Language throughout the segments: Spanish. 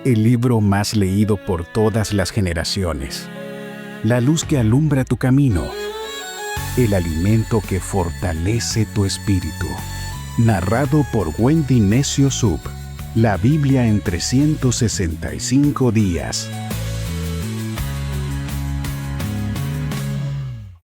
el libro más leído por todas las generaciones, la luz que alumbra tu camino, el alimento que fortalece tu espíritu. Narrado por Wendy Necio Sub, la Biblia en 365 días.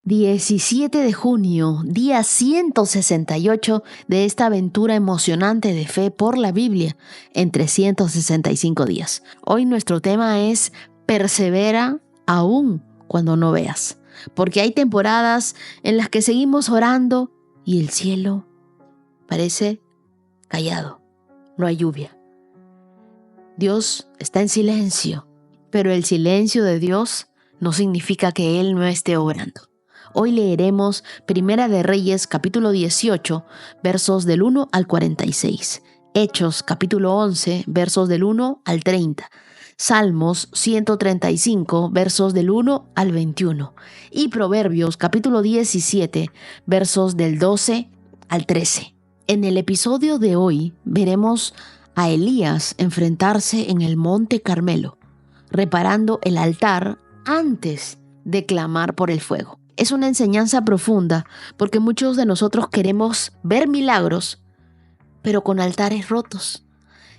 17 de junio, día 168 de esta aventura emocionante de fe por la Biblia en 365 días. Hoy nuestro tema es persevera aún cuando no veas, porque hay temporadas en las que seguimos orando y el cielo parece callado, no hay lluvia. Dios está en silencio, pero el silencio de Dios no significa que Él no esté obrando. Hoy leeremos Primera de Reyes, capítulo 18, versos del 1 al 46. Hechos, capítulo 11, versos del 1 al 30. Salmos 135, versos del 1 al 21. Y Proverbios, capítulo 17, versos del 12 al 13. En el episodio de hoy veremos a Elías enfrentarse en el Monte Carmelo, reparando el altar antes de clamar por el fuego. Es una enseñanza profunda porque muchos de nosotros queremos ver milagros, pero con altares rotos.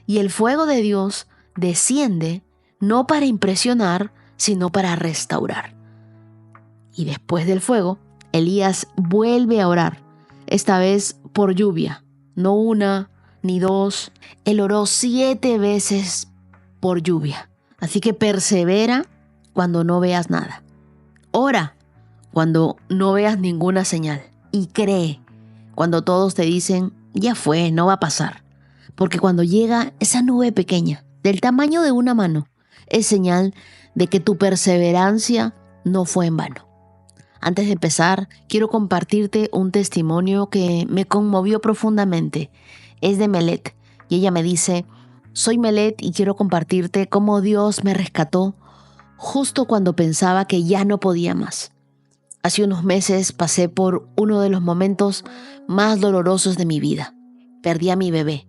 Y el fuego de Dios desciende no para impresionar, sino para restaurar. Y después del fuego, Elías vuelve a orar, esta vez por lluvia, no una ni dos. Él oró 7 veces por lluvia. Así que persevera cuando no veas nada. Ora cuando no veas ninguna señal. Y cree cuando todos te dicen, ya fue, no va a pasar. Porque cuando llega esa nube pequeña, del tamaño de una mano, es señal de que tu perseverancia no fue en vano. Antes de empezar, quiero compartirte un testimonio que me conmovió profundamente. Es de Melet y ella me dice, soy Melet y quiero compartirte cómo Dios me rescató justo cuando pensaba que ya no podía más. Hace unos meses pasé por uno de los momentos más dolorosos de mi vida. Perdí a mi bebé.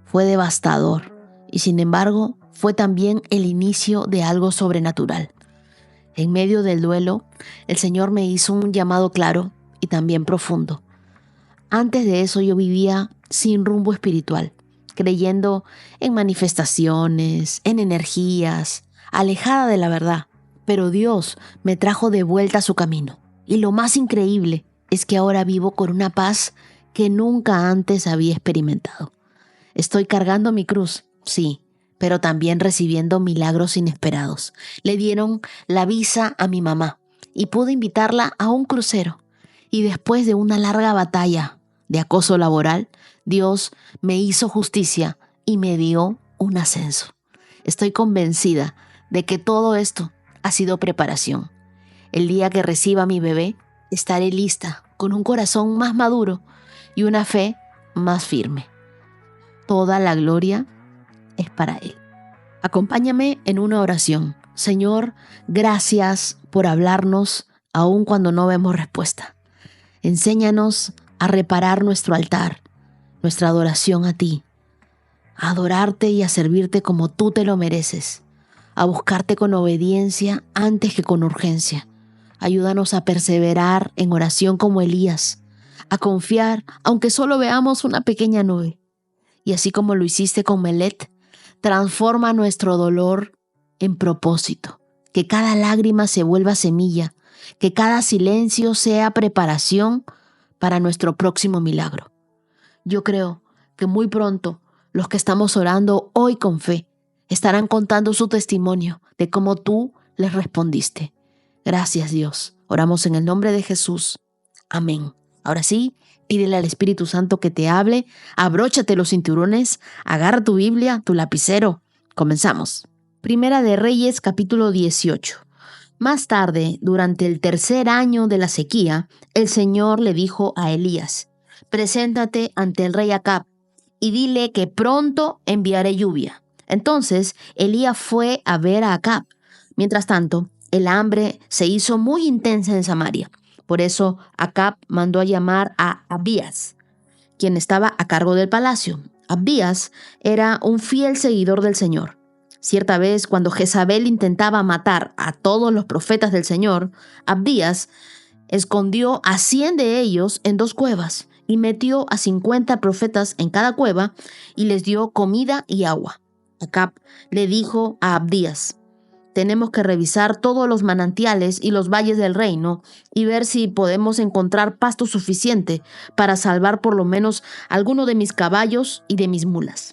Fue devastador y sin embargo fue también el inicio de algo sobrenatural. En medio del duelo, el Señor me hizo un llamado claro y también profundo. Antes de eso yo vivía sin rumbo espiritual, creyendo en manifestaciones, en energías, alejada de la verdad. Pero Dios me trajo de vuelta a su camino. Y lo más increíble es que ahora vivo con una paz que nunca antes había experimentado. Estoy cargando mi cruz, sí, pero también recibiendo milagros inesperados. Le dieron la visa a mi mamá y pude invitarla a un crucero. Y después de una larga batalla de acoso laboral, Dios me hizo justicia y me dio un ascenso. Estoy convencida de que todo esto ha sido preparación. El día que reciba a mi bebé, estaré lista, con un corazón más maduro y una fe más firme. Toda la gloria es para Él. Acompáñame en una oración. Señor, gracias por hablarnos aun cuando no vemos respuesta. Enséñanos a reparar nuestro altar, nuestra adoración a ti, a adorarte y a servirte como tú te lo mereces, a buscarte con obediencia antes que con urgencia. Ayúdanos a perseverar en oración como Elías, a confiar aunque solo veamos una pequeña nube. Y así como lo hiciste con Melet, transforma nuestro dolor en propósito, que cada lágrima se vuelva semilla, que cada silencio sea preparación para nuestro próximo milagro. Yo creo que muy pronto los que estamos orando hoy con fe estarán contando su testimonio de cómo tú les respondiste. Gracias, Dios. Oramos en el nombre de Jesús. Amén. Ahora sí, pídele al Espíritu Santo que te hable, abróchate los cinturones, agarra tu Biblia, tu lapicero. Comenzamos. Primera de Reyes, capítulo 18. Más tarde, durante el 3er año de la sequía, el Señor le dijo a Elías, preséntate ante el rey Acab y dile que pronto enviaré lluvia. Entonces, Elías fue a ver a Acab. Mientras tanto, el hambre se hizo muy intensa en Samaria. Por eso Acab mandó a llamar a Abías, quien estaba a cargo del palacio. Abías era un fiel seguidor del Señor. Cierta vez, cuando Jezabel intentaba matar a todos los profetas del Señor, Abdías escondió a 100 de ellos en 2 cuevas y metió a 50 profetas en cada cueva y les dio comida y agua. Acab le dijo a Abdías: tenemos que revisar todos los manantiales y los valles del reino y ver si podemos encontrar pasto suficiente para salvar por lo menos alguno de mis caballos y de mis mulas.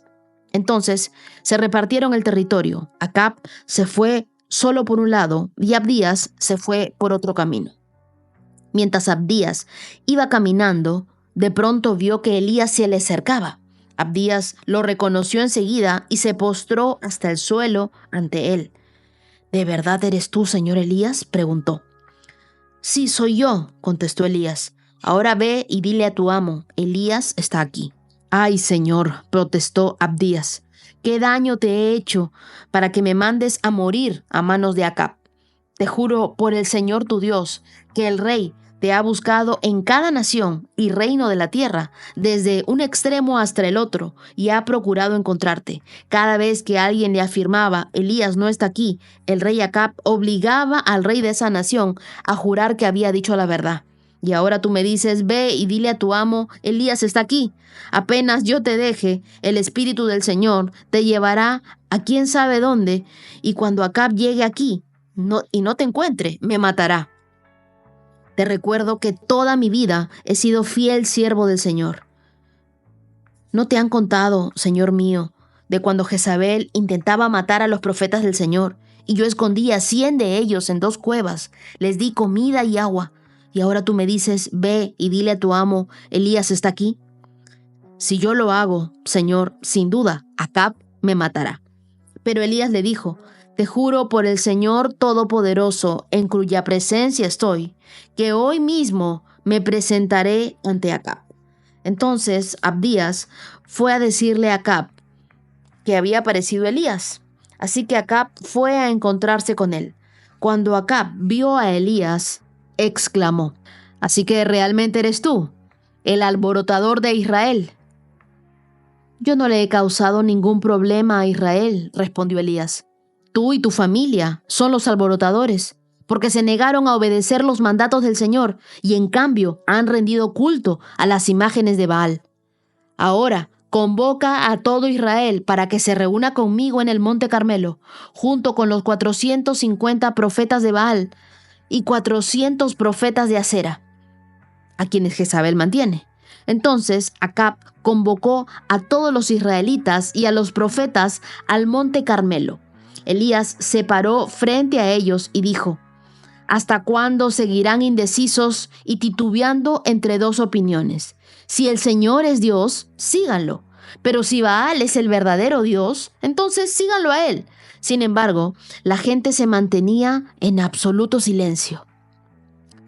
Entonces se repartieron el territorio. Acab se fue solo por un lado y Abdías se fue por otro camino. Mientras Abdías iba caminando, de pronto vio que Elías se le acercaba. Abdías lo reconoció enseguida y se postró hasta el suelo ante él. ¿De verdad eres tú, señor Elías?, preguntó. Sí, soy yo, contestó Elías. Ahora ve y dile a tu amo, Elías está aquí. Ay, señor, protestó Abdías, ¿qué daño te he hecho para que me mandes a morir a manos de Acab? Te juro por el Señor tu Dios que el rey te ha buscado en cada nación y reino de la tierra, desde un extremo hasta el otro, y ha procurado encontrarte. Cada vez que alguien le afirmaba, Elías no está aquí, el rey Acab obligaba al rey de esa nación a jurar que había dicho la verdad. Y ahora tú me dices, ve y dile a tu amo, Elías está aquí. Apenas yo te deje, el Espíritu del Señor te llevará a quién sabe dónde, y cuando Acab llegue aquí y no te encuentre, me matará. Te recuerdo que toda mi vida he sido fiel siervo del Señor. ¿No te han contado, Señor mío, de cuando Jezabel intentaba matar a los profetas del Señor y yo escondí a 100 de ellos en 2 cuevas, les di comida y agua, y ahora tú me dices, ve y dile a tu amo, Elías está aquí? Si yo lo hago, Señor, sin duda, Acab me matará. Pero Elías le dijo, te juro por el Señor Todopoderoso, en cuya presencia estoy, que hoy mismo me presentaré ante Acab. Entonces Abdías fue a decirle a Acab que había aparecido Elías. Así que Acab fue a encontrarse con él. Cuando Acab vio a Elías, exclamó, ¿así que realmente eres tú, el alborotador de Israel? Yo no le he causado ningún problema a Israel, respondió Elías. Tú y tu familia son los alborotadores, porque se negaron a obedecer los mandatos del Señor y en cambio han rendido culto a las imágenes de Baal. Ahora, convoca a todo Israel para que se reúna conmigo en el Monte Carmelo, junto con los 450 profetas de Baal y 400 profetas de Acera, a quienes Jezabel mantiene. Entonces Acab convocó a todos los israelitas y a los profetas al Monte Carmelo. Elías se paró frente a ellos y dijo, ¿hasta cuándo seguirán indecisos y titubeando entre 2 opiniones? Si el Señor es Dios, síganlo. Pero si Baal es el verdadero Dios, entonces síganlo a él. Sin embargo, la gente se mantenía en absoluto silencio.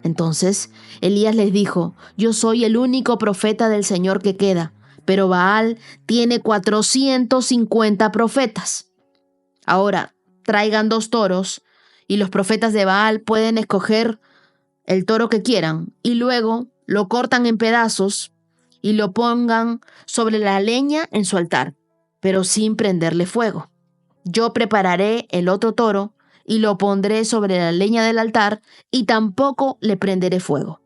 Entonces Elías les dijo, yo soy el único profeta del Señor que queda, pero Baal tiene 450 profetas. Ahora, traigan 2 toros y los profetas de Baal pueden escoger el toro que quieran y luego lo cortan en pedazos y lo pongan sobre la leña en su altar, pero sin prenderle fuego. Yo prepararé el otro toro y lo pondré sobre la leña del altar y tampoco le prenderé fuego.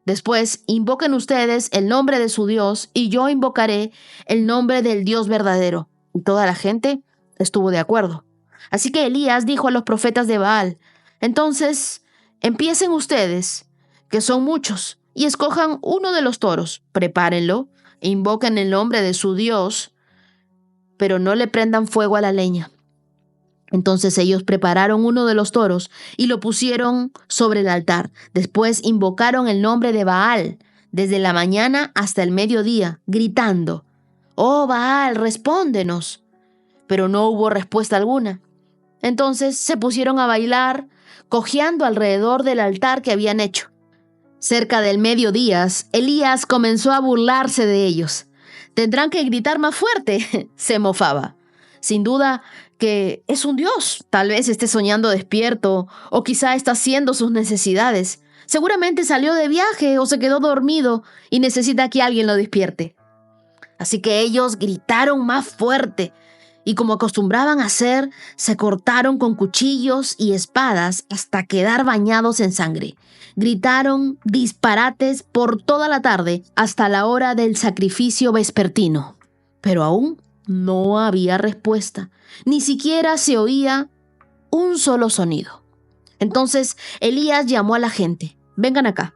Después invoquen ustedes el nombre de su Dios y yo invocaré el nombre del Dios verdadero. Y toda la gente estuvo de acuerdo. Así que Elías dijo a los profetas de Baal, entonces empiecen ustedes, que son muchos, y escojan uno de los toros, prepárenlo, e invoquen el nombre de su Dios, pero no le prendan fuego a la leña. Entonces ellos prepararon uno de los toros y lo pusieron sobre el altar. Después invocaron el nombre de Baal desde la mañana hasta el mediodía, gritando, «Oh Baal, respóndenos». Pero no hubo respuesta alguna. Entonces se pusieron a bailar, cojeando alrededor del altar que habían hecho. Cerca del mediodía, Elías comenzó a burlarse de ellos. «Tendrán que gritar más fuerte», se mofaba. Sin duda que es un dios. Tal vez esté soñando despierto o quizá está haciendo sus necesidades. Seguramente salió de viaje o se quedó dormido y necesita que alguien lo despierte. Así que ellos gritaron más fuerte Y como acostumbraban a hacer, se cortaron con cuchillos y espadas hasta quedar bañados en sangre. Gritaron disparates por toda la tarde hasta la hora del sacrificio vespertino. Pero aún no había respuesta. Ni siquiera se oía un solo sonido. Entonces Elías llamó a la gente: vengan acá.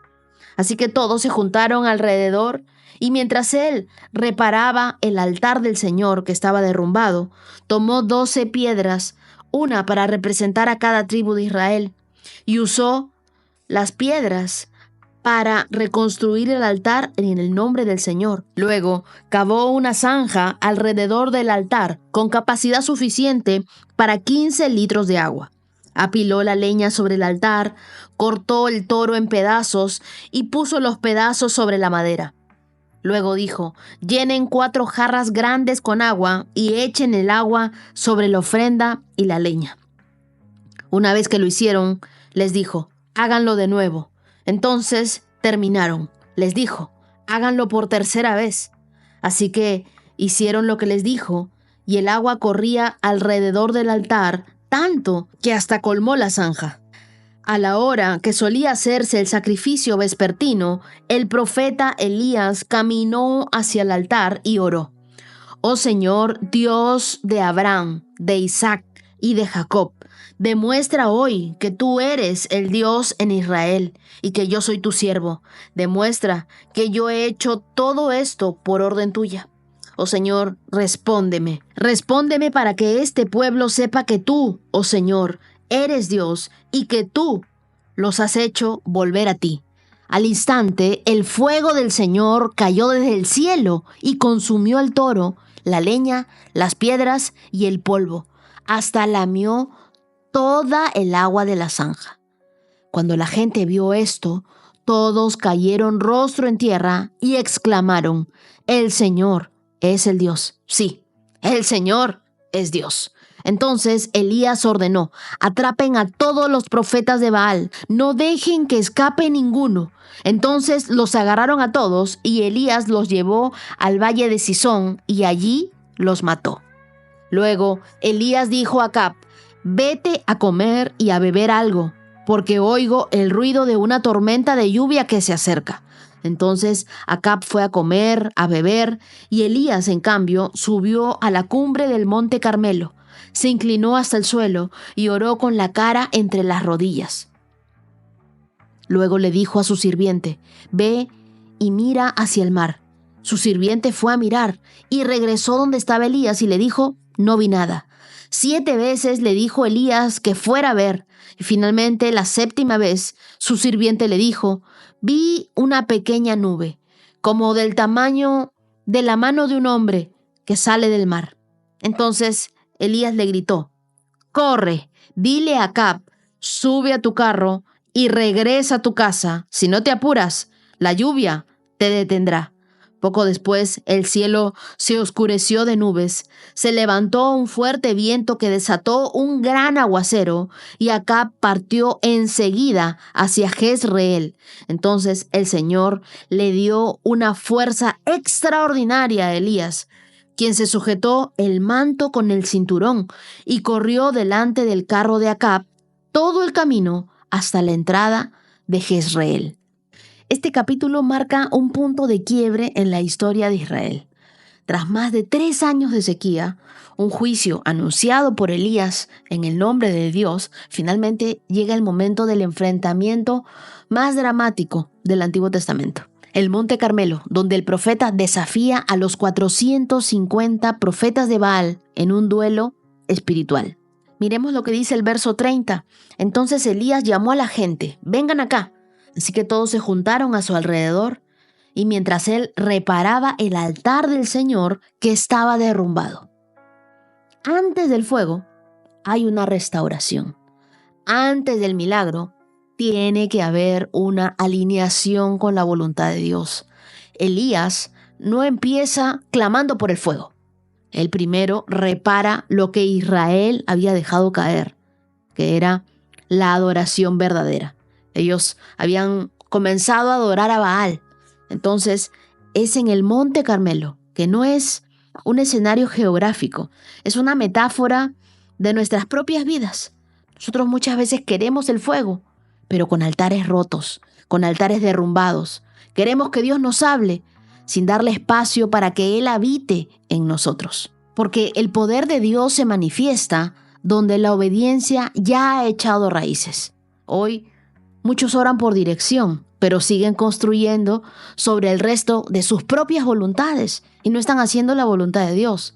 Así que todos se juntaron alrededor, y mientras él reparaba el altar del Señor que estaba derrumbado, tomó 12 piedras, una para representar a cada tribu de Israel, y usó las piedras para reconstruir el altar en el nombre del Señor. Luego cavó una zanja alrededor del altar con capacidad suficiente para 15 litros de agua. Apiló la leña sobre el altar, cortó el toro en pedazos y puso los pedazos sobre la madera. Luego dijo: llenen 4 jarras grandes con agua y echen el agua sobre la ofrenda y la leña. Una vez que lo hicieron, les dijo: háganlo de nuevo. Entonces terminaron. Les dijo: háganlo por tercera vez. Así que hicieron lo que les dijo, y el agua corría alrededor del altar, tanto que hasta colmó la zanja. A la hora que solía hacerse el sacrificio vespertino, el profeta Elías caminó hacia el altar y oró: oh Señor, Dios de Abraham, de Isaac y de Jacob, demuestra hoy que tú eres el Dios en Israel y que yo soy tu siervo. Demuestra que yo he hecho todo esto por orden tuya. Oh Señor, respóndeme. Respóndeme para que este pueblo sepa que tú, oh Señor, eres Dios y que tú los has hecho volver a ti. Al instante, el fuego del Señor cayó desde el cielo y consumió el toro, la leña, las piedras y el polvo, hasta lamió toda el agua de la zanja. Cuando la gente vio esto, todos cayeron rostro en tierra y exclamaron: el Señor es el Dios. Sí, el Señor es Dios. Entonces Elías ordenó: atrapen a todos los profetas de Baal, no dejen que escape ninguno. Entonces los agarraron a todos y Elías los llevó al valle de Cisón y allí los mató. Luego Elías dijo a Acab: vete a comer y a beber algo, porque oigo el ruido de una tormenta de lluvia que se acerca. Entonces Acab fue a comer, a beber, y Elías, en cambio, subió a la cumbre del monte Carmelo. Se inclinó hasta el suelo y oró con la cara entre las rodillas. Luego le dijo a su sirviente: ve y mira hacia el mar. Su sirviente fue a mirar y regresó donde estaba Elías y le dijo: no vi nada. 7 veces le dijo Elías que fuera a ver, y finalmente la 7ª vez su sirviente le dijo: vi una pequeña nube, como del tamaño de la mano de un hombre, que sale del mar. Entonces Elías le gritó: corre, dile a Acab: sube a tu carro y regresa a tu casa. Si no te apuras, la lluvia te detendrá. Poco después, el cielo se oscureció de nubes, se levantó un fuerte viento que desató un gran aguacero, y Acab partió enseguida hacia Jezreel. Entonces el Señor le dio una fuerza extraordinaria a Elías, quien se sujetó el manto con el cinturón y corrió delante del carro de Acab todo el camino hasta la entrada de Jezreel. Este capítulo marca un punto de quiebre en la historia de Israel. Tras más de 3 años de sequía, un juicio anunciado por Elías en el nombre de Dios, finalmente llega el momento del enfrentamiento más dramático del Antiguo Testamento. El Monte Carmelo, donde el profeta desafía a los 450 profetas de Baal en un duelo espiritual. Miremos lo que dice el verso 30. Entonces Elías llamó a la gente: vengan acá. Así que todos se juntaron a su alrededor, y mientras él reparaba el altar del Señor que estaba derrumbado. Antes del fuego hay una restauración. Antes del milagro tiene que haber una alineación con la voluntad de Dios. Elías no empieza clamando por el fuego. Él primero repara lo que Israel había dejado caer, que era la adoración verdadera. Ellos habían comenzado a adorar a Baal. Entonces es en el Monte Carmelo, que no es un escenario geográfico, es una metáfora de nuestras propias vidas. Nosotros muchas veces queremos el fuego, pero con altares rotos, con altares derrumbados. Queremos que Dios nos hable sin darle espacio para que Él habite en nosotros. Porque el poder de Dios se manifiesta donde la obediencia ya ha echado raíces. Hoy muchos oran por dirección, pero siguen construyendo sobre el resto de sus propias voluntades y no están haciendo la voluntad de Dios.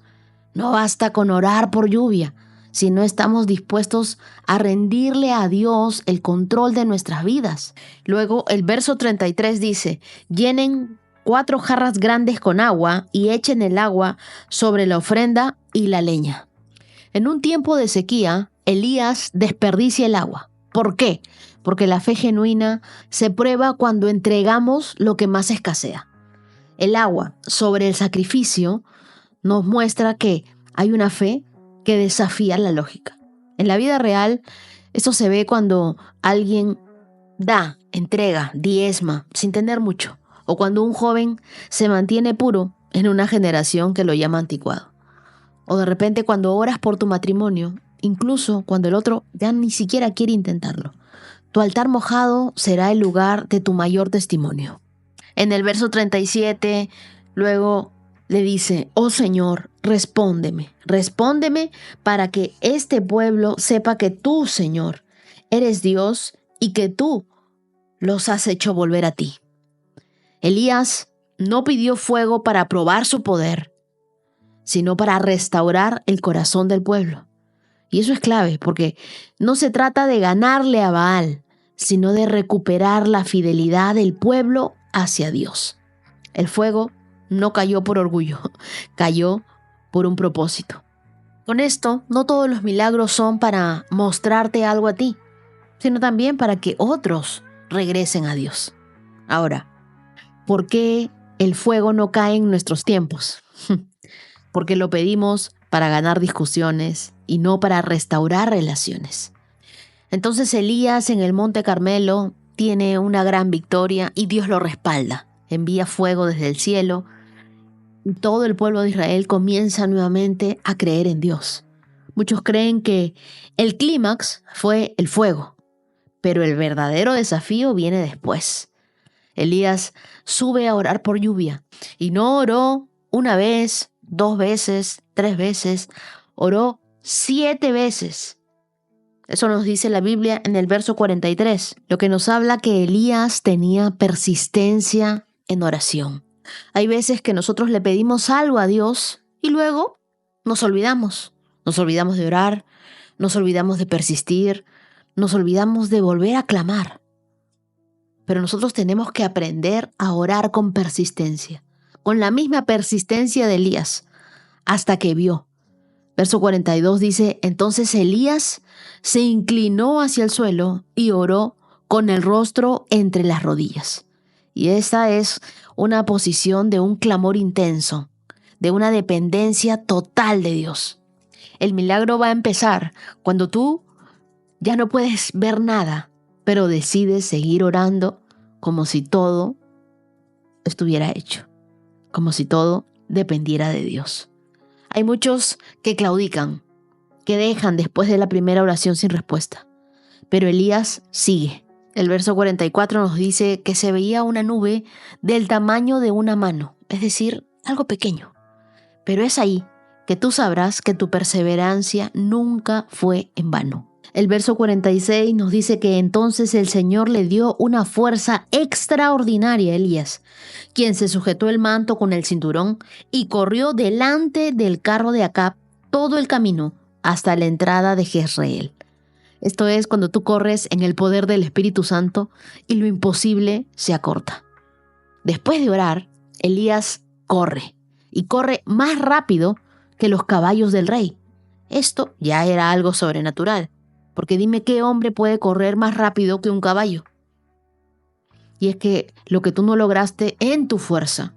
No basta con orar por lluvia si no estamos dispuestos a rendirle a Dios el control de nuestras vidas. Luego el verso 33 dice: llenen 4 jarras grandes con agua y echen el agua sobre la ofrenda y la leña. En un tiempo de sequía, Elías desperdicia el agua. ¿Por qué? Porque la fe genuina se prueba cuando entregamos lo que más escasea. El agua sobre el sacrificio nos muestra que hay una fe que desafía la lógica. En la vida real, esto se ve cuando alguien da, entrega, diezma, sin tener mucho. O cuando un joven se mantiene puro en una generación que lo llama anticuado. O de repente cuando oras por tu matrimonio, incluso cuando el otro ya ni siquiera quiere intentarlo. Tu altar mojado será el lugar de tu mayor testimonio. En el verso 37, luego le dice: oh Señor, respóndeme para que este pueblo sepa que tú, Señor, eres Dios y que tú los has hecho volver a ti. Elías no pidió fuego para probar su poder, sino para restaurar el corazón del pueblo. Y eso es clave, porque no se trata de ganarle a Baal, sino de recuperar la fidelidad del pueblo hacia Dios. El fuego no cayó por orgullo, cayó por un propósito. Con esto, no todos los milagros son para mostrarte algo a ti, sino también para que otros regresen a Dios. Ahora, ¿por qué el fuego no cae en nuestros tiempos? Porque lo pedimos para ganar discusiones y no para restaurar relaciones. Entonces Elías en el Monte Carmelo tiene una gran victoria y Dios lo respalda. Envía fuego desde el cielo y todo el pueblo de Israel comienza nuevamente a creer en Dios. Muchos creen que el clímax fue el fuego, pero el verdadero desafío viene después. Elías sube a orar por lluvia y no oró una vez, 2 veces, 3 veces, oró 7 veces. Eso nos dice la Biblia en el verso 43, lo que nos habla que Elías tenía persistencia en oración. Hay veces que nosotros le pedimos algo a Dios y luego nos olvidamos. Nos olvidamos de orar, nos olvidamos de persistir, nos olvidamos de volver a clamar. Pero nosotros tenemos que aprender a orar con persistencia, con la misma persistencia de Elías, hasta que vio. Verso 42 dice: entonces Elías se inclinó hacia el suelo y oró con el rostro entre las rodillas. Y esta es una posición de un clamor intenso, de una dependencia total de Dios. El milagro va a empezar cuando tú ya no puedes ver nada, pero decides seguir orando como si todo estuviera hecho, como si todo dependiera de Dios. Hay muchos que claudican, que dejan después de la primera oración sin respuesta. Pero Elías sigue. El verso 44 nos dice que se veía una nube del tamaño de una mano, es decir, algo pequeño. Pero es ahí que tú sabrás que tu perseverancia nunca fue en vano. El verso 46 nos dice que entonces el Señor le dio una fuerza extraordinaria a Elías, quien se sujetó el manto con el cinturón y corrió delante del carro de Acab todo el camino hasta la entrada de Jezreel. Esto es cuando tú corres en el poder del Espíritu Santo y lo imposible se acorta. Después de orar, Elías corre y corre más rápido que los caballos del rey. Esto ya era algo sobrenatural. Porque dime qué hombre puede correr más rápido que un caballo. Y es que lo que tú no lograste en tu fuerza,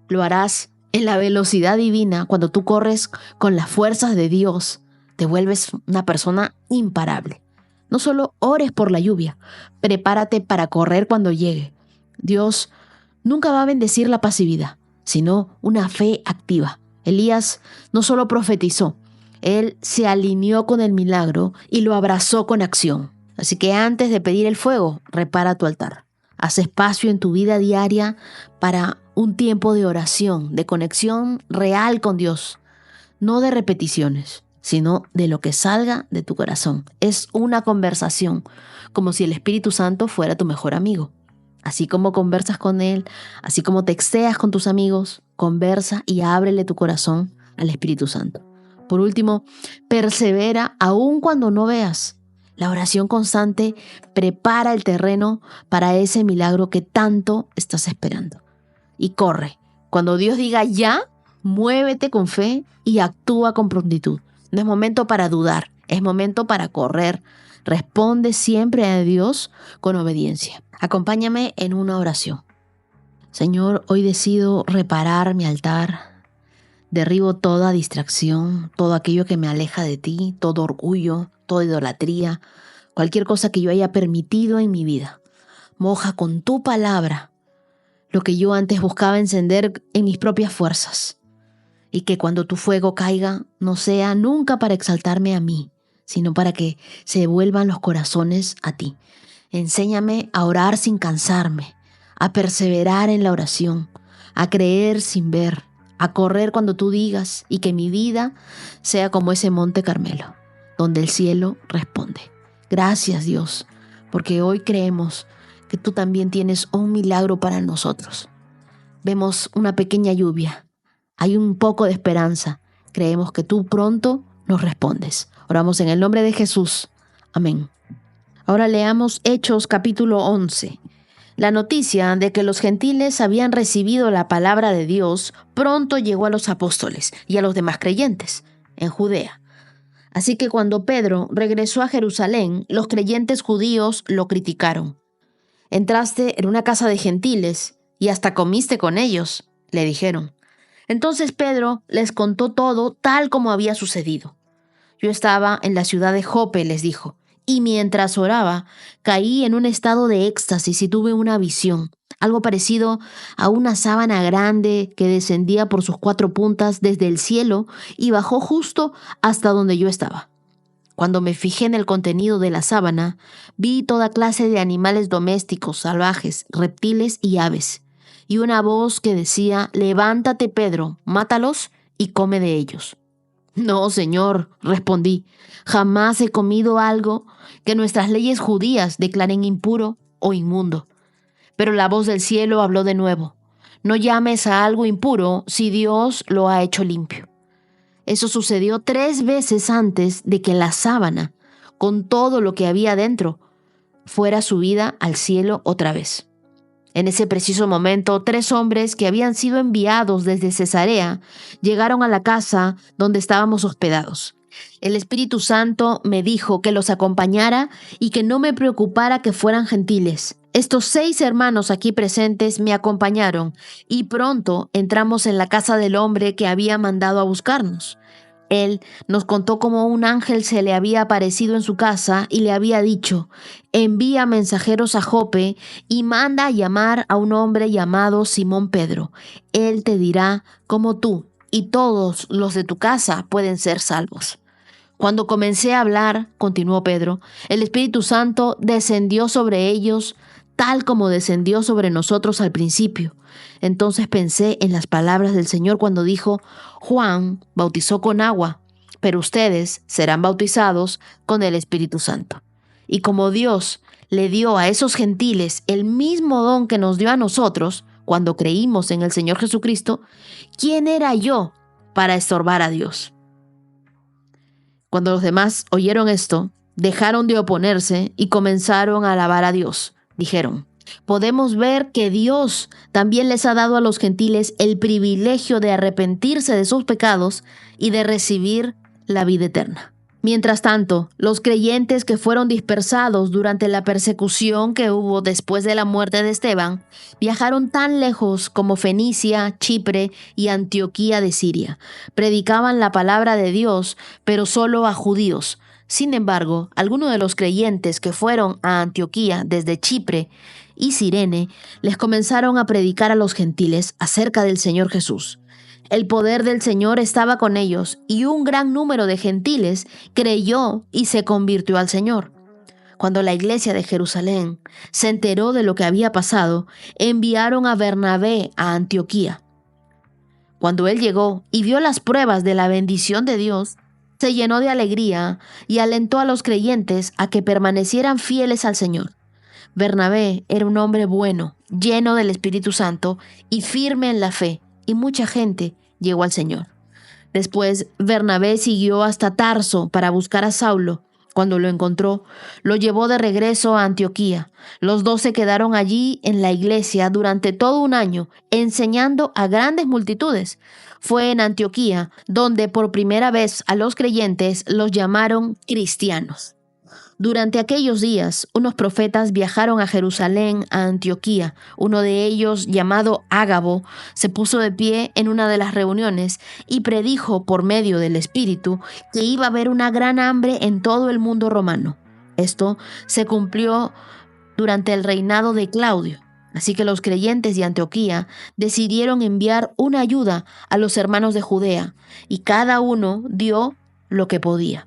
lo harás en la velocidad divina. Cuando tú corres con las fuerzas de Dios, te vuelves una persona imparable. No solo ores por la lluvia, prepárate para correr cuando llegue. Dios nunca va a bendecir la pasividad, sino una fe activa. Elías no solo profetizó, él se alineó con el milagro y lo abrazó con acción. Así que antes de pedir el fuego, repara tu altar. Haz espacio en tu vida diaria para un tiempo de oración, de conexión real con Dios. No de repeticiones, sino de lo que salga de tu corazón. Es una conversación, como si el Espíritu Santo fuera tu mejor amigo. Así como conversas con Él, así como texteas con tus amigos, conversa y ábrele tu corazón al Espíritu Santo. Por último, persevera aun cuando no veas. La oración constante prepara el terreno para ese milagro que tanto estás esperando. Y corre. Cuando Dios diga ya, muévete con fe y actúa con prontitud. No es momento para dudar, es momento para correr. Responde siempre a Dios con obediencia. Acompáñame en una oración. Señor, hoy decido reparar mi altar. Derribo toda distracción, todo aquello que me aleja de ti, todo orgullo, toda idolatría, cualquier cosa que yo haya permitido en mi vida. Moja con tu palabra lo que yo antes buscaba encender en mis propias fuerzas. Y que cuando tu fuego caiga, no sea nunca para exaltarme a mí, sino para que se vuelvan los corazones a ti. Enséñame a orar sin cansarme, a perseverar en la oración, a creer sin ver, a correr cuando tú digas, y que mi vida sea como ese monte Carmelo, donde el cielo responde. Gracias, Dios, porque hoy creemos que tú también tienes un milagro para nosotros. Vemos una pequeña lluvia, hay un poco de esperanza. Creemos que tú pronto nos respondes. Oramos en el nombre de Jesús. Amén. Ahora leamos Hechos capítulo 11. La noticia de que los gentiles habían recibido la palabra de Dios pronto llegó a los apóstoles y a los demás creyentes en Judea. Así que cuando Pedro regresó a Jerusalén, los creyentes judíos lo criticaron. «Entraste en una casa de gentiles y hasta comiste con ellos», le dijeron. Entonces Pedro les contó todo tal como había sucedido. «Yo estaba en la ciudad de Jope», les dijo, «y mientras oraba, caí en un estado de éxtasis y tuve una visión, algo parecido a una sábana grande que descendía por sus 4 puntas desde el cielo y bajó justo hasta donde yo estaba. Cuando me fijé en el contenido de la sábana, vi toda clase de animales domésticos, salvajes, reptiles y aves, y una voz que decía: «Levántate, Pedro, mátalos y come de ellos». «No, Señor», respondí, «jamás he comido algo que nuestras leyes judías declaren impuro o inmundo». Pero la voz del cielo habló de nuevo: «No llames a algo impuro si Dios lo ha hecho limpio». Eso sucedió 3 veces antes de que la sábana, con todo lo que había dentro, fuera subida al cielo otra vez. En ese preciso momento, 3 hombres que habían sido enviados desde Cesarea llegaron a la casa donde estábamos hospedados. El Espíritu Santo me dijo que los acompañara y que no me preocupara que fueran gentiles. Estos 6 hermanos aquí presentes me acompañaron y pronto entramos en la casa del hombre que había mandado a buscarnos. Él nos contó cómo un ángel se le había aparecido en su casa y le había dicho: «Envía mensajeros a Jope y manda a llamar a un hombre llamado Simón Pedro. Él te dirá cómo tú y todos los de tu casa pueden ser salvos». Cuando comencé a hablar, continuó Pedro, el Espíritu Santo descendió sobre ellos tal como descendió sobre nosotros al principio. Entonces pensé en las palabras del Señor cuando dijo: «Juan bautizó con agua, pero ustedes serán bautizados con el Espíritu Santo». Y como Dios le dio a esos gentiles el mismo don que nos dio a nosotros cuando creímos en el Señor Jesucristo, ¿quién era yo para estorbar a Dios? Cuando los demás oyeron esto, dejaron de oponerse y comenzaron a alabar a Dios. Dijeron: «Podemos ver que Dios también les ha dado a los gentiles el privilegio de arrepentirse de sus pecados y de recibir la vida eterna». Mientras tanto, los creyentes que fueron dispersados durante la persecución que hubo después de la muerte de Esteban, viajaron tan lejos como Fenicia, Chipre y Antioquía de Siria. Predicaban la palabra de Dios, pero solo a judíos. Sin embargo, algunos de los creyentes que fueron a Antioquía desde Chipre y Cirene les comenzaron a predicar a los gentiles acerca del Señor Jesús. El poder del Señor estaba con ellos y un gran número de gentiles creyó y se convirtió al Señor. Cuando la iglesia de Jerusalén se enteró de lo que había pasado, enviaron a Bernabé a Antioquía. Cuando él llegó y vio las pruebas de la bendición de Dios, se llenó de alegría y alentó a los creyentes a que permanecieran fieles al Señor. Bernabé era un hombre bueno, lleno del Espíritu Santo y firme en la fe, y mucha gente llegó al Señor. Después, Bernabé siguió hasta Tarso para buscar a Saulo. Cuando lo encontró, lo llevó de regreso a Antioquía. Los dos se quedaron allí en la iglesia durante todo un año, enseñando a grandes multitudes. Fue en Antioquía donde por primera vez a los creyentes los llamaron cristianos. Durante aquellos días, unos profetas viajaron a Jerusalén, a Antioquía. Uno de ellos, llamado Ágabo, se puso de pie en una de las reuniones y predijo por medio del Espíritu que iba a haber una gran hambre en todo el mundo romano. Esto se cumplió durante el reinado de Claudio. Así que los creyentes de Antioquía decidieron enviar una ayuda a los hermanos de Judea, y cada uno dio lo que podía.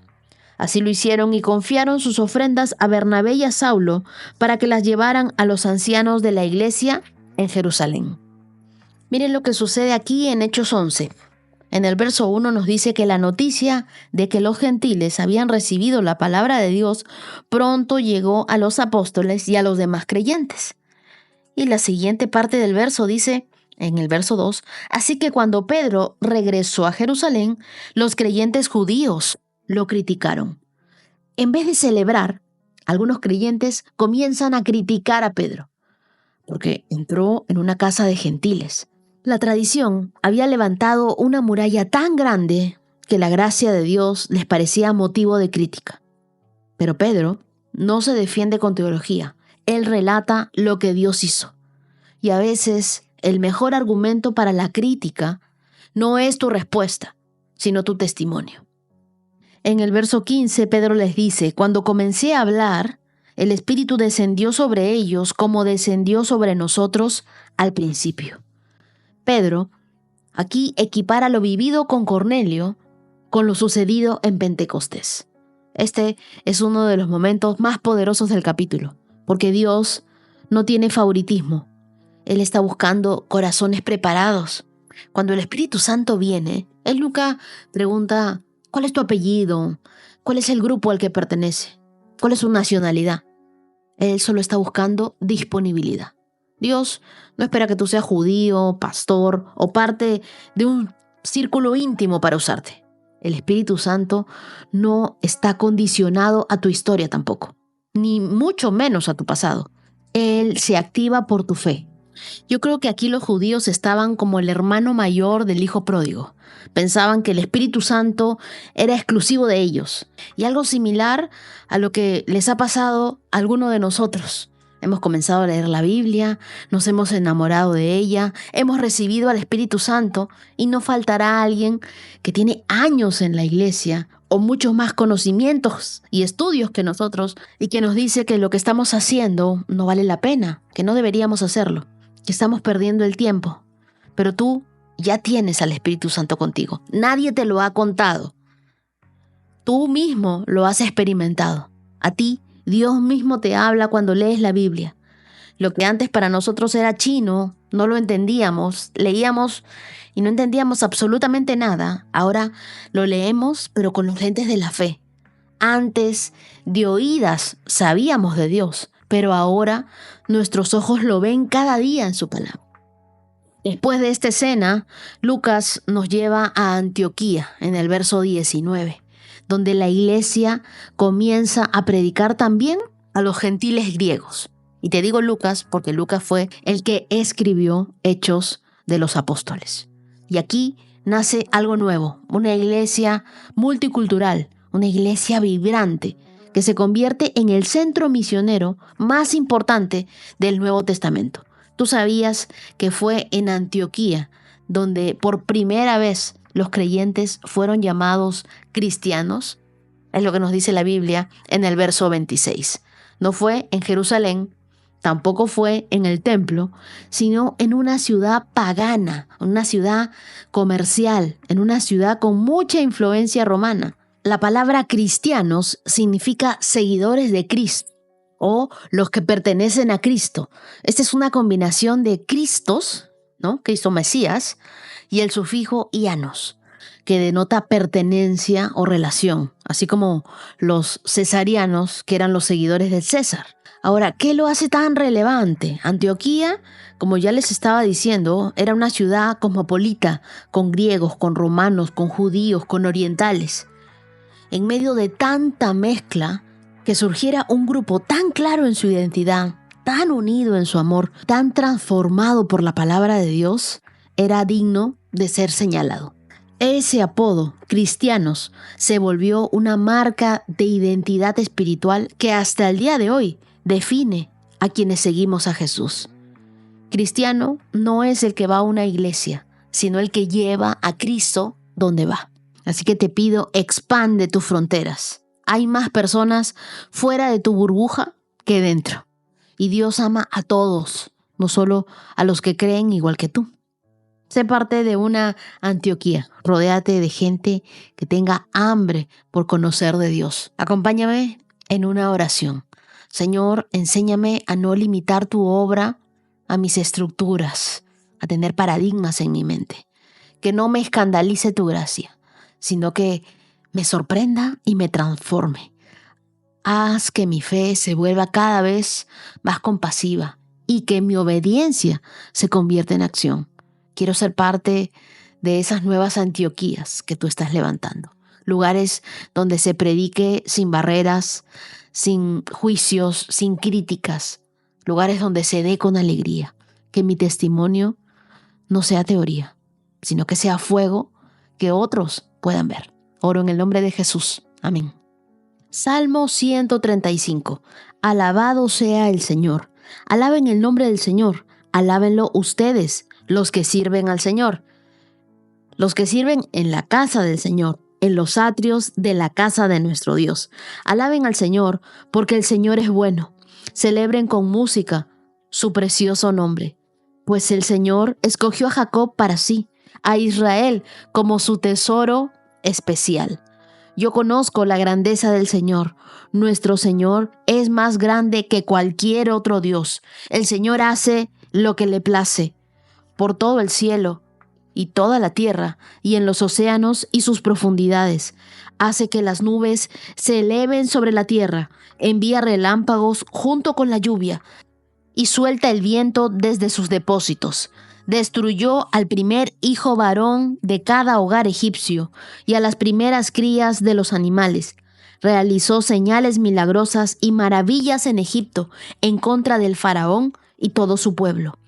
Así lo hicieron y confiaron sus ofrendas a Bernabé y a Saulo para que las llevaran a los ancianos de la iglesia en Jerusalén. Miren lo que sucede aquí en Hechos 11. En el verso 1 nos dice que la noticia de que los gentiles habían recibido la palabra de Dios pronto llegó a los apóstoles y a los demás creyentes. Y la siguiente parte del verso dice, en el verso 2, así que cuando Pedro regresó a Jerusalén, los creyentes judíos lo criticaron. En vez de celebrar, algunos creyentes comienzan a criticar a Pedro, porque entró en una casa de gentiles. La tradición había levantado una muralla tan grande que la gracia de Dios les parecía motivo de crítica. Pero Pedro no se defiende con teología. Él relata lo que Dios hizo. Y a veces el mejor argumento para la crítica no es tu respuesta, sino tu testimonio. En el verso 15, Pedro les dice, cuando comencé a hablar, el Espíritu descendió sobre ellos como descendió sobre nosotros al principio. Pedro aquí equipara lo vivido con Cornelio con lo sucedido en Pentecostés. Este es uno de los momentos más poderosos del capítulo, porque Dios no tiene favoritismo. Él está buscando corazones preparados. Cuando el Espíritu Santo viene, Él nunca pregunta, ¿cuál es tu apellido? ¿Cuál es el grupo al que pertenece? ¿Cuál es su nacionalidad? Él solo está buscando disponibilidad. Dios no espera que tú seas judío, pastor o parte de un círculo íntimo para usarte. El Espíritu Santo no está condicionado a tu historia tampoco, ni mucho menos a tu pasado. Él se activa por tu fe. Yo creo que aquí los judíos estaban como el hermano mayor del hijo pródigo. Pensaban que el Espíritu Santo era exclusivo de ellos. Y algo similar a lo que les ha pasado a alguno de nosotros. Hemos comenzado a leer la Biblia, nos hemos enamorado de ella, hemos recibido al Espíritu Santo y no faltará alguien que tiene años en la iglesia o muchos más conocimientos y estudios que nosotros y que nos dice que lo que estamos haciendo no vale la pena, que no deberíamos hacerlo, que estamos perdiendo el tiempo. Pero tú ya tienes al Espíritu Santo contigo. Nadie te lo ha contado. Tú mismo lo has experimentado. A ti, Dios mismo te habla cuando lees la Biblia. Lo que antes para nosotros era chino, no lo entendíamos, leíamos y no entendíamos absolutamente nada. Ahora lo leemos, pero con los lentes de la fe. Antes, de oídas, sabíamos de Dios, pero ahora nuestros ojos lo ven cada día en su palabra. Después de esta escena, Lucas nos lleva a Antioquía, en el verso 19, donde la iglesia comienza a predicar también a los gentiles griegos. Y te digo Lucas porque Lucas fue el que escribió Hechos de los Apóstoles. Y aquí nace algo nuevo, una iglesia multicultural, una iglesia vibrante, que se convierte en el centro misionero más importante del Nuevo Testamento. ¿Tú sabías que fue en Antioquía donde por primera vez los creyentes fueron llamados cristianos? Es lo que nos dice la Biblia en el verso 26. No fue en Jerusalén, Tampoco fue en el templo, sino en una ciudad pagana, una ciudad comercial, en una ciudad con mucha influencia romana. La palabra cristianos significa seguidores de Cristo o los que pertenecen a Cristo. Esta es una combinación de Cristos, ¿no? Cristo Mesías, y el sufijo ianos, que denota pertenencia o relación, así como los cesarianos, que eran los seguidores del César. Ahora, ¿qué lo hace tan relevante? Antioquía, como ya les estaba diciendo, era una ciudad cosmopolita, con griegos, con romanos, con judíos, con orientales. En medio de tanta mezcla, que surgiera un grupo tan claro en su identidad, tan unido en su amor, tan transformado por la palabra de Dios, era digno de ser señalado. Ese apodo, cristianos, se volvió una marca de identidad espiritual que hasta el día de hoy define a quienes seguimos a Jesús. Cristiano no es el que va a una iglesia, sino el que lleva a Cristo donde va. Así que te pido, expande tus fronteras. Hay más personas fuera de tu burbuja que dentro. Y Dios ama a todos, no solo a los que creen igual que tú. Sé parte de una Antioquía. Rodéate de gente que tenga hambre por conocer de Dios. Acompáñame en una oración. Señor, enséñame a no limitar tu obra a mis estructuras, a tener paradigmas en mi mente. Que no me escandalice tu gracia, sino que me sorprenda y me transforme. Haz que mi fe se vuelva cada vez más compasiva y que mi obediencia se convierta en acción. Quiero ser parte de esas nuevas Antioquías que tú estás levantando. Lugares donde se predique sin barreras, sin juicios, sin críticas. Lugares donde se dé con alegría. Que mi testimonio no sea teoría, sino que sea fuego que otros puedan ver. Oro en el nombre de Jesús. Amén. Salmo 135. Alabado sea el Señor. Alaben el nombre del Señor. Alábenlo ustedes, los que sirven al Señor. Los que sirven en la casa del Señor, en los atrios de la casa de nuestro Dios. Alaben al Señor, porque el Señor es bueno. Celebren con música su precioso nombre. Pues el Señor escogió a Jacob para sí, a Israel como su tesoro especial. Yo conozco la grandeza del Señor. Nuestro Señor es más grande que cualquier otro Dios. El Señor hace lo que le place por todo el cielo y toda la tierra, y en los océanos y sus profundidades. Hace que las nubes se eleven sobre la tierra, envía relámpagos junto con la lluvia, y suelta el viento desde sus depósitos. Destruyó al primer hijo varón de cada hogar egipcio, y a las primeras crías de los animales. Realizó señales milagrosas y maravillas en Egipto, en contra del faraón y todo su pueblo.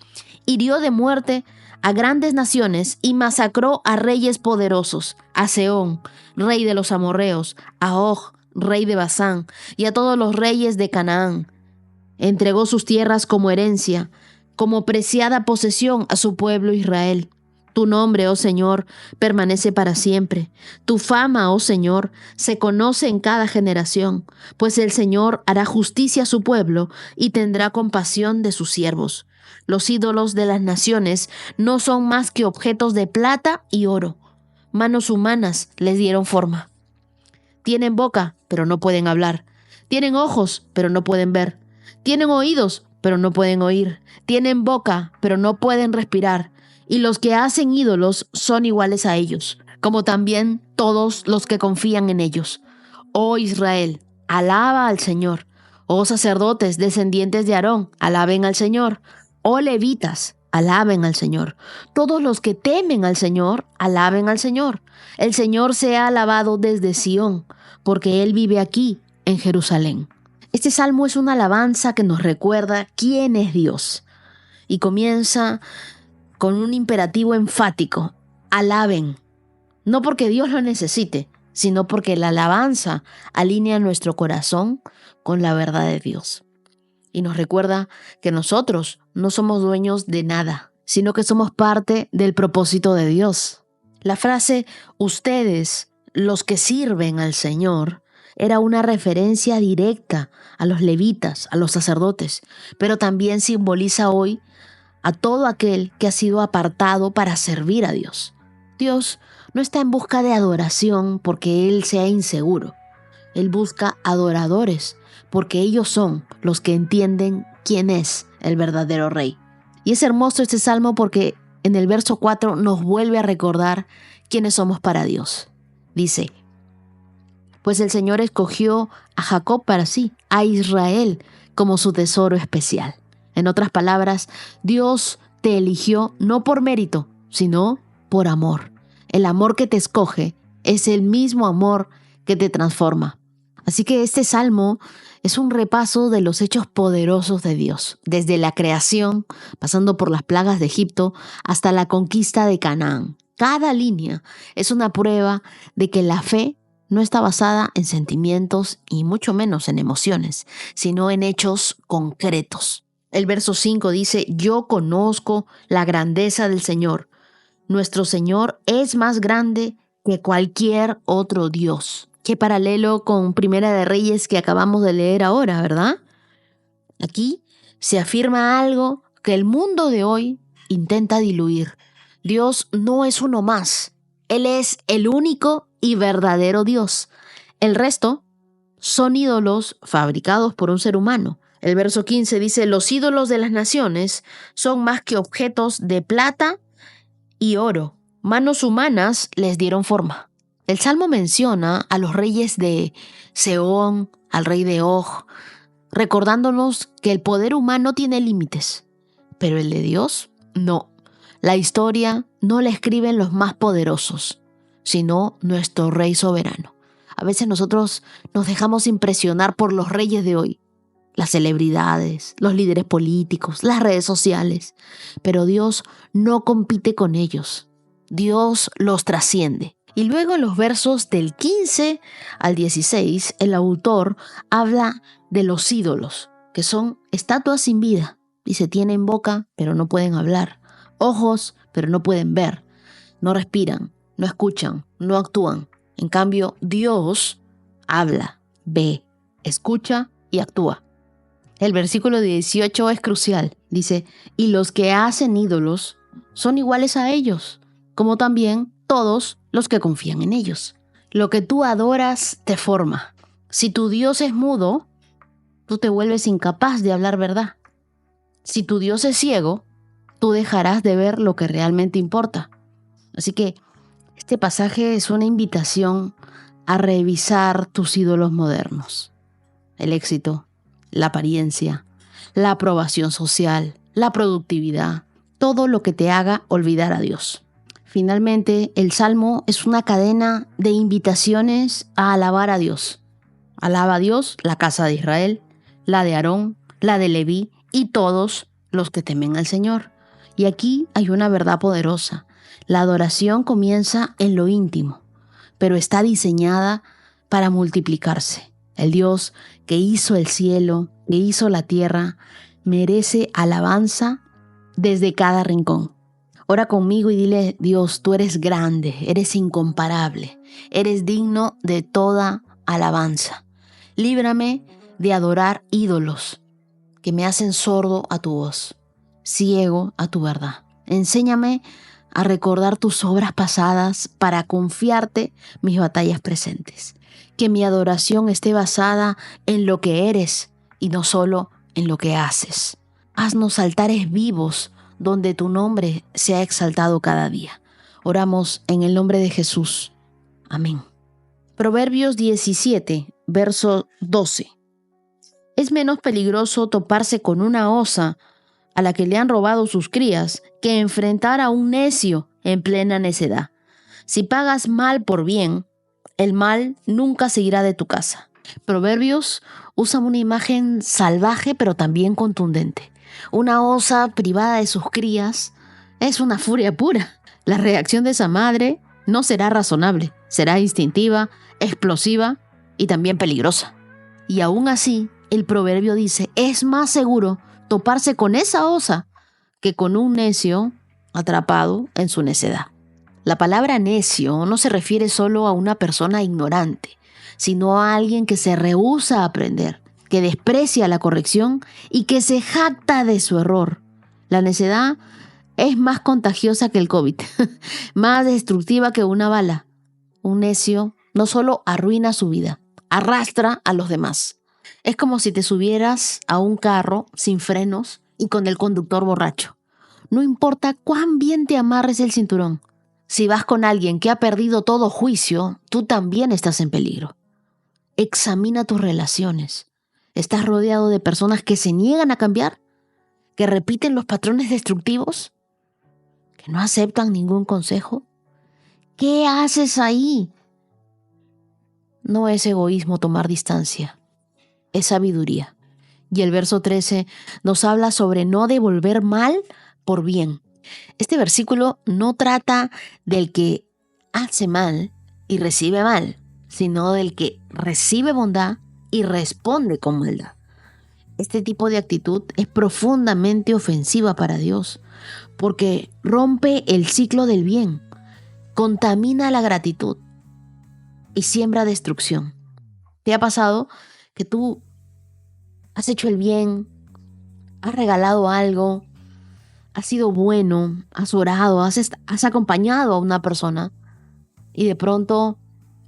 Hirió de muerte a grandes naciones y masacró a reyes poderosos, a Sehón, rey de los amorreos, a Og, rey de Basán, y a todos los reyes de Canaán. Entregó sus tierras como herencia, como preciada posesión a su pueblo Israel. Tu nombre, oh Señor, permanece para siempre. Tu fama, oh Señor, se conoce en cada generación, pues el Señor hará justicia a su pueblo y tendrá compasión de sus siervos. Los ídolos de las naciones no son más que objetos de plata y oro. Manos humanas les dieron forma. Tienen boca, pero no pueden hablar. Tienen ojos, pero no pueden ver. Tienen oídos, pero no pueden oír. Tienen boca, pero no pueden respirar. Y los que hacen ídolos son iguales a ellos, como también todos los que confían en ellos. Oh Israel, alaba al Señor. Oh sacerdotes, descendientes de Aarón, alaben al Señor. Oh levitas, alaben al Señor. Todos los que temen al Señor, alaben al Señor. El Señor sea alabado desde Sión, porque Él vive aquí, en Jerusalén. Este salmo es una alabanza que nos recuerda quién es Dios. Y comienza con un imperativo enfático: alaben. No porque Dios lo necesite, sino porque la alabanza alinea nuestro corazón con la verdad de Dios. Y nos recuerda que nosotros no somos dueños de nada, sino que somos parte del propósito de Dios. La frase, ustedes, los que sirven al Señor, era una referencia directa a los levitas, a los sacerdotes, pero también simboliza hoy a todo aquel que ha sido apartado para servir a Dios. Dios no está en busca de adoración porque Él sea inseguro. Él busca adoradores porque ellos son los que entienden quién es el verdadero Rey. Y es hermoso este salmo porque en el verso 4 nos vuelve a recordar quiénes somos para Dios. Dice: pues el Señor escogió a Jacob para sí, a Israel como su tesoro especial. En otras palabras, Dios te eligió no por mérito, sino por amor. El amor que te escoge es el mismo amor que te transforma. Así que este salmo es un repaso de los hechos poderosos de Dios, desde la creación, pasando por las plagas de Egipto, hasta la conquista de Canaán. Cada línea es una prueba de que la fe no está basada en sentimientos y mucho menos en emociones, sino en hechos concretos. El verso 5 dice: yo conozco la grandeza del Señor. Nuestro Señor es más grande que cualquier otro Dios. Qué paralelo con Primera de Reyes que acabamos de leer ahora, ¿verdad? Aquí se afirma algo que el mundo de hoy intenta diluir. Dios no es uno más. Él es el único y verdadero Dios. El resto son ídolos fabricados por un ser humano. El verso 15 dice: los ídolos de las naciones son más que objetos de plata y oro. Manos humanas les dieron forma. El Salmo menciona a los reyes de Sehón, al rey de Og, recordándonos que el poder humano tiene límites, pero el de Dios no. La historia no la escriben los más poderosos, sino nuestro Rey soberano. A veces nosotros nos dejamos impresionar por los reyes de hoy, las celebridades, los líderes políticos, las redes sociales, pero Dios no compite con ellos. Dios los trasciende. Y luego en los versos del 15 al 16, el autor habla de los ídolos, que son estatuas sin vida. Dice: tienen boca, pero no pueden hablar, ojos, pero no pueden ver, no respiran, no escuchan, no actúan. En cambio, Dios habla, ve, escucha y actúa. El versículo 18 es crucial. Dice: y los que hacen ídolos son iguales a ellos, como también todos los que confían en ellos. Lo que tú adoras te forma. Si tu Dios es mudo, tú te vuelves incapaz de hablar verdad. Si tu Dios es ciego, tú dejarás de ver lo que realmente importa. Así que este pasaje es una invitación a revisar tus ídolos modernos. El éxito, la apariencia, la aprobación social, la productividad, todo lo que te haga olvidar a Dios. Finalmente, el Salmo es una cadena de invitaciones a alabar a Dios. Alaba a Dios la casa de Israel, la de Aarón, la de Leví y todos los que temen al Señor. Y aquí hay una verdad poderosa. La adoración comienza en lo íntimo, pero está diseñada para multiplicarse. El Dios que hizo el cielo, que hizo la tierra, merece alabanza desde cada rincón. Ora conmigo y dile: Dios, tú eres grande, eres incomparable, eres digno de toda alabanza. Líbrame de adorar ídolos que me hacen sordo a tu voz, ciego a tu verdad. Enséñame a recordar tus obras pasadas para confiarte mis batallas presentes. Que mi adoración esté basada en lo que eres y no solo en lo que haces. Haznos altares vivos donde tu nombre sea exaltado cada día. Oramos en el nombre de Jesús. Amén. Proverbios 17, verso 12. Es menos peligroso toparse con una osa a la que le han robado sus crías que enfrentar a un necio en plena necedad. Si pagas mal por bien, el mal nunca se irá de tu casa. Proverbios usa una imagen salvaje pero también contundente. Una osa privada de sus crías es una furia pura. La reacción de esa madre no será razonable, será instintiva, explosiva y también peligrosa. Y aún así, el proverbio dice: es más seguro toparse con esa osa que con un necio atrapado en su necedad. La palabra necio no se refiere solo a una persona ignorante, sino a alguien que se rehúsa a aprender, que desprecia la corrección y que se jacta de su error. La necedad es más contagiosa que el COVID, más destructiva que una bala. Un necio no solo arruina su vida, arrastra a los demás. Es como si te subieras a un carro sin frenos y con el conductor borracho. No importa cuán bien te amarres el cinturón. Si vas con alguien que ha perdido todo juicio, tú también estás en peligro. Examina tus relaciones. ¿Estás rodeado de personas que se niegan a cambiar? ¿Que repiten los patrones destructivos? ¿Que no aceptan ningún consejo? ¿Qué haces ahí? No es egoísmo tomar distancia, es sabiduría. Y el verso 13 nos habla sobre no devolver mal por bien. Este versículo no trata del que hace mal y recibe mal, sino del que recibe bondad y responde con maldad. Este tipo de actitud es profundamente ofensiva para Dios, porque rompe el ciclo del bien, contamina la gratitud y siembra destrucción. ¿Te ha pasado que tú has hecho el bien, has regalado algo, has sido bueno, has orado, has acompañado a una persona y de pronto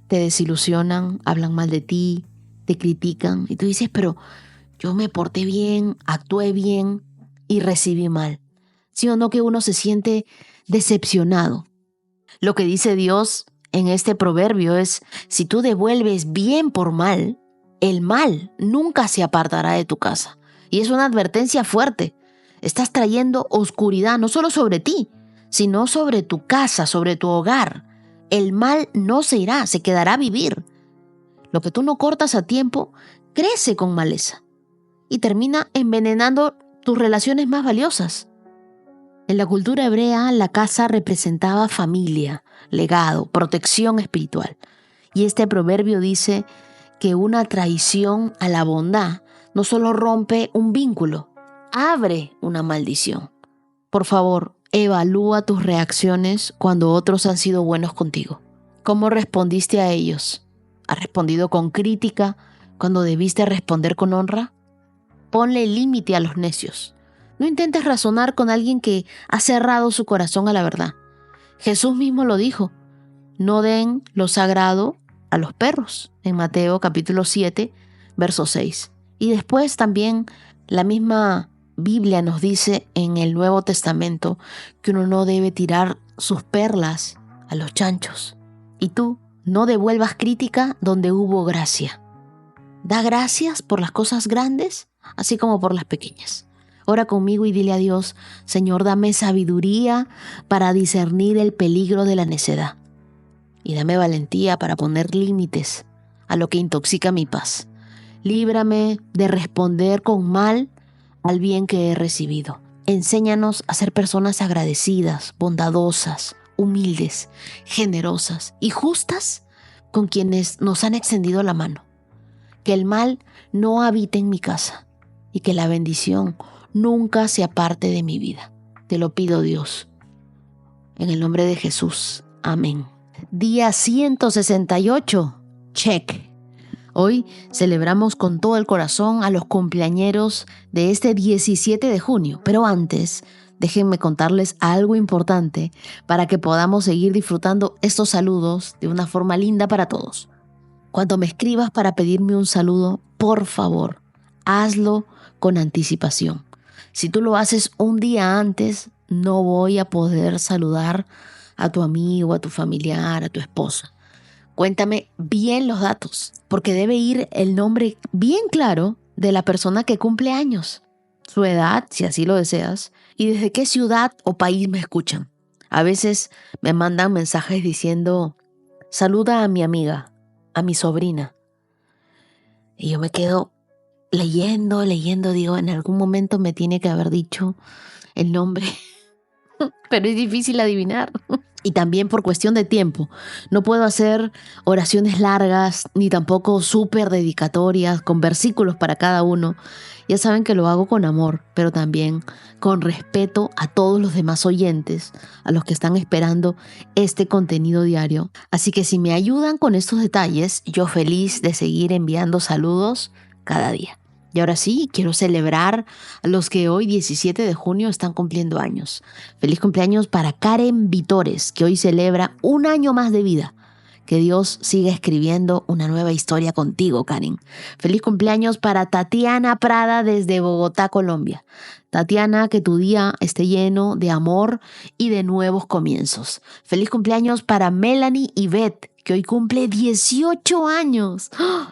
te desilusionan, hablan mal de ti, te critican y tú dices, pero yo me porté bien, actué bien y recibí mal? ¿Sí o no que uno se siente decepcionado? Lo que dice Dios en este proverbio es, si tú devuelves bien por mal, el mal nunca se apartará de tu casa. Y es una advertencia fuerte. Estás trayendo oscuridad no solo sobre ti, sino sobre tu casa, sobre tu hogar. El mal no se irá, se quedará a vivir. Lo que tú no cortas a tiempo, crece con maleza y termina envenenando tus relaciones más valiosas. En la cultura hebrea, la casa representaba familia, legado, protección espiritual. Y este proverbio dice que una traición a la bondad no solo rompe un vínculo, abre una maldición. Por favor, evalúa tus reacciones cuando otros han sido buenos contigo. ¿Cómo respondiste a ellos? ¿Has respondido con crítica cuando debiste responder con honra? Ponle límite a los necios. No intentes razonar con alguien que ha cerrado su corazón a la verdad. Jesús mismo lo dijo. No den lo sagrado a los perros, en Mateo capítulo 7, verso 6. Y después también la misma Biblia nos dice en el Nuevo Testamento que uno no debe tirar sus perlas a los chanchos. Y tú, no devuelvas crítica donde hubo gracia. Da gracias por las cosas grandes, así como por las pequeñas. Ora conmigo y dile a Dios, Señor, dame sabiduría para discernir el peligro de la necedad. Y dame valentía para poner límites a lo que intoxica mi paz. Líbrame de responder con mal al bien que he recibido. Enséñanos a ser personas agradecidas, bondadosas, humildes, generosas y justas con quienes nos han extendido la mano. Que el mal no habite en mi casa y que la bendición nunca se aparte de mi vida. Te lo pido, Dios. En el nombre de Jesús. Amén. Día 168. Check. Hoy celebramos con todo el corazón a los cumpleañeros de este 17 de junio. Pero antes, déjenme contarles algo importante para que podamos seguir disfrutando estos saludos de una forma linda para todos. Cuando me escribas para pedirme un saludo, por favor, hazlo con anticipación. Si tú lo haces un día antes, no voy a poder saludar a tu amigo, a tu familiar, a tu esposa. Cuéntame bien los datos, porque debe ir el nombre bien claro de la persona que cumple años, su edad, si así lo deseas, y desde qué ciudad o país me escuchan. A veces me mandan mensajes diciendo, saluda a mi amiga, a mi sobrina. Y yo me quedo leyendo, digo, en algún momento me tiene que haber dicho el nombre pero es difícil adivinar. Y también por cuestión de tiempo. No puedo hacer oraciones largas, ni tampoco súper dedicatorias, con versículos para cada uno. Ya saben que lo hago con amor, pero también con respeto a todos los demás oyentes, a los que están esperando este contenido diario. Así que si me ayudan con estos detalles, yo feliz de seguir enviando saludos cada día. Y ahora sí, quiero celebrar a los que hoy, 17 de junio, están cumpliendo años. Feliz cumpleaños para Karen Vitores, que hoy celebra 1 año más de vida. Que Dios siga escribiendo una nueva historia contigo, Karen. Feliz cumpleaños para Tatiana Prada desde Bogotá, Colombia. Tatiana, que tu día esté lleno de amor y de nuevos comienzos. Feliz cumpleaños para Melanie Yvette, que hoy cumple 18 años. ¡Oh!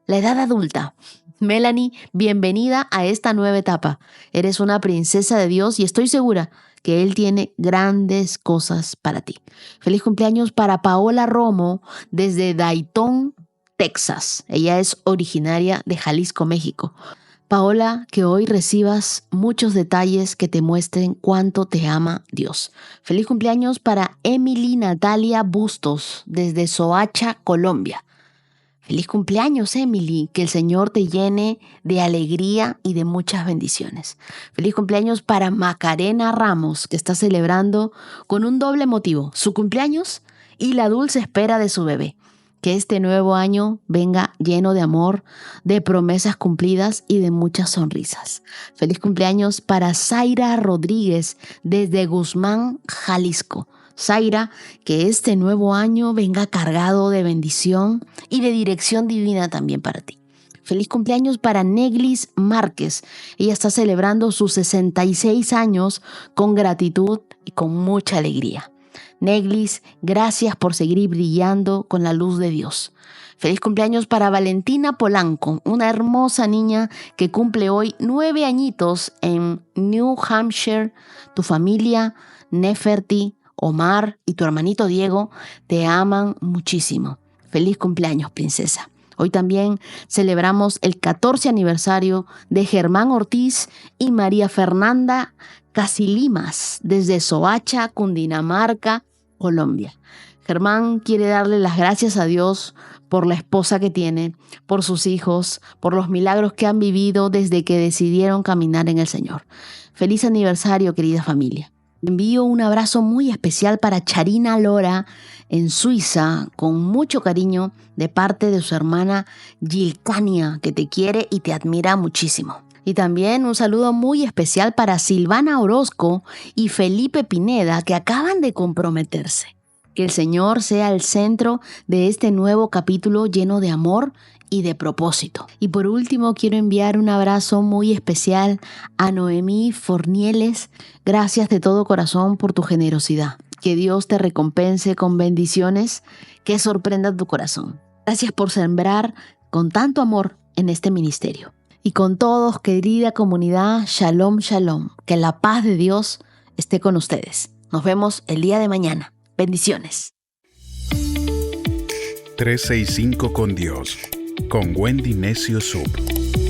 La edad adulta. Melanie, bienvenida a esta nueva etapa. Eres una princesa de Dios y estoy segura que Él tiene grandes cosas para ti. Feliz cumpleaños para Paola Romo desde Dayton, Texas. Ella es originaria de Jalisco, México. Paola, que hoy recibas muchos detalles que te muestren cuánto te ama Dios. Feliz cumpleaños para Emily Natalia Bustos desde Soacha, Colombia. Feliz cumpleaños, Emily, que el Señor te llene de alegría y de muchas bendiciones. Feliz cumpleaños para Macarena Ramos, que está celebrando con un doble motivo, su cumpleaños y la dulce espera de su bebé. Que este nuevo año venga lleno de amor, de promesas cumplidas y de muchas sonrisas. Feliz cumpleaños para Zaira Rodríguez desde Guzmán, Jalisco. Zaira, que este nuevo año venga cargado de bendición y de dirección divina también para ti. Feliz cumpleaños para Neglis Márquez. Ella está celebrando sus 66 años con gratitud y con mucha alegría. Neglis, gracias por seguir brillando con la luz de Dios. Feliz cumpleaños para Valentina Polanco, una hermosa niña que cumple hoy 9 añitos en New Hampshire. Tu familia, Neferti, Omar y tu hermanito Diego te aman muchísimo. Feliz cumpleaños, princesa. Hoy también celebramos el 14 aniversario de Germán Ortiz y María Fernanda Casilimas desde Soacha, Cundinamarca, Colombia. Germán quiere darle las gracias a Dios por la esposa que tiene, por sus hijos, por los milagros que han vivido desde que decidieron caminar en el Señor. Feliz aniversario, querida familia. Envío un abrazo muy especial para Charina Lora en Suiza, con mucho cariño de parte de su hermana Gilcania, que te quiere y te admira muchísimo. Y también un saludo muy especial para Silvana Orozco y Felipe Pineda, que acaban de comprometerse. Que el Señor sea el centro de este nuevo capítulo lleno de amor y de propósito. Y por último, quiero enviar un abrazo muy especial a Noemí Fornieles. Gracias de todo corazón por tu generosidad. Que Dios te recompense con bendiciones que sorprendan tu corazón. Gracias por sembrar con tanto amor en este ministerio. Y con todos, querida comunidad, shalom, shalom. Que la paz de Dios esté con ustedes. Nos vemos el día de mañana. Bendiciones. 365 con Dios, con Wendy Necio Sub.